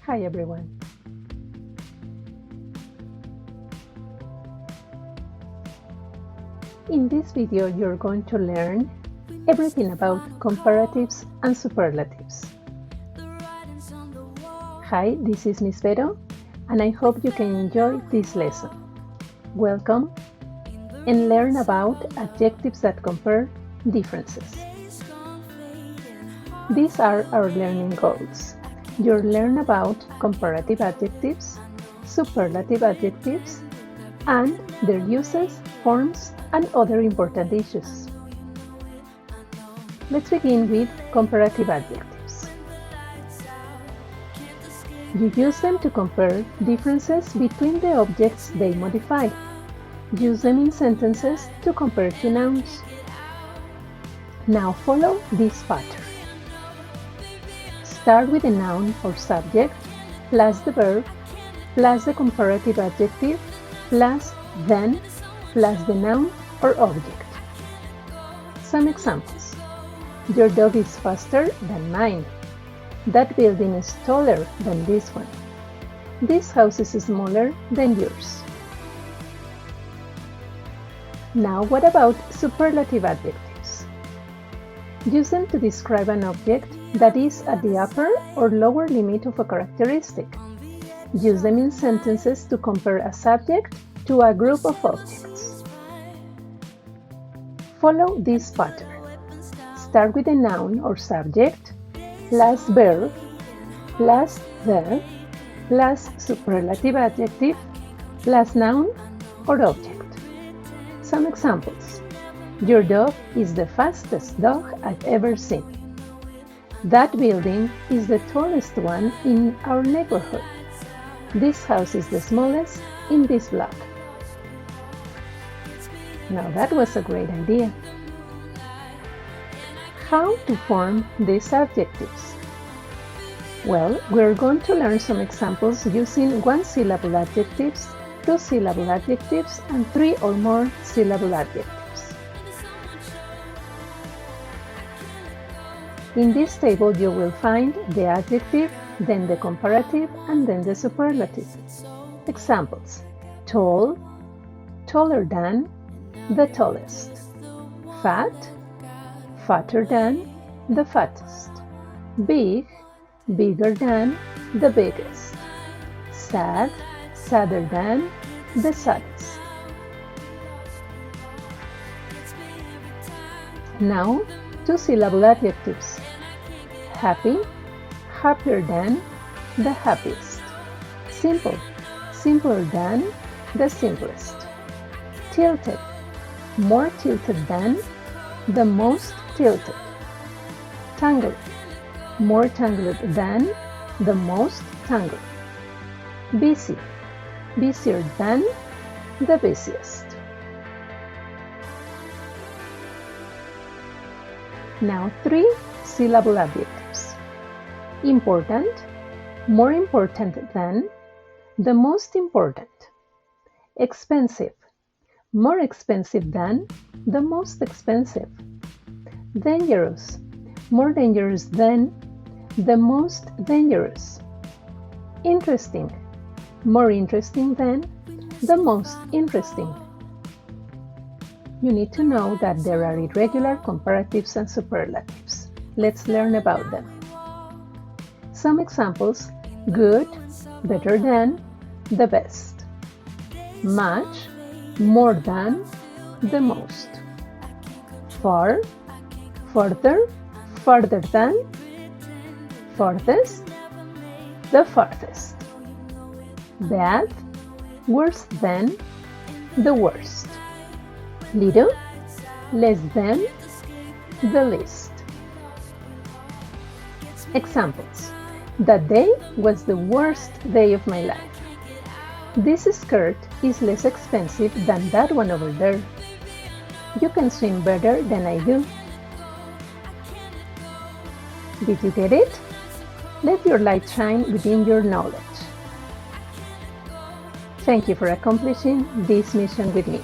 Hi everyone. In this video, you're going to learn everything about comparatives and superlatives. Hi, this is Miss Vero, and I hope you can enjoy this lesson. Welcome, and learn about adjectives that compare differences. These are our learning goals. You'll learn about comparative adjectives, superlative adjectives, and their uses, forms, and other important issues. Let's begin with comparative adjectives. You use them to compare differences between the objects they modify. Use them in sentences to compare two nouns. Now follow this pattern. Start with a noun or subject, plus the verb, plus the comparative adjective, plus then, plus the noun or object. Some examples. Your dog is faster than mine. That building is taller than this one. This house is smaller than yours. Now, what about superlative adjectives? Use them to describe an object that is at the upper or lower limit of a characteristic. Use them in sentences to compare a subject to a group of objects. Follow this pattern. Start with a noun or subject, plus verb, plus the, plus superlative adjective, plus noun or object. Some examples. Your dog is the fastest dog I've ever seen. That building is the tallest one in our neighborhood. This house is the smallest in this block. Now that was a great idea. How to form these adjectives? Well, we're going to learn some examples using one-syllable adjectives, two-syllable adjectives, and three or more syllable adjectives. In this table, you will find the adjective, then the comparative, and then the superlative. Examples: tall, taller than, the tallest; fat, fatter than, the fattest; big, bigger than, the biggest; sad, sadder than, the saddest. Now, two-syllable adjectives. Happy, happier than, the happiest; simple, simpler than, the simplest; tilted, more tilted than, the most tilted; tangled, more tangled than, the most tangled; busy, busier than, the busiest. Now, three-syllable adjectives. Important, more important than, the most important; expensive, more expensive than, the most expensive; dangerous, more dangerous than, the most dangerous; interesting, more interesting than, the most interesting. You need to know that there are irregular comparatives and superlatives. Let's learn about them. Some examples: good, better than, the best; much, more than, the most; far, further, farther than, farthest, the farthest; bad, worse than, the worst; little, less than, the least. Examples: that day was the worst day of my life. This skirt is less expensive than that one over there. You can swim better than I do. Did you get it? Let your light shine within your knowledge. Thank you for accomplishing this mission with me.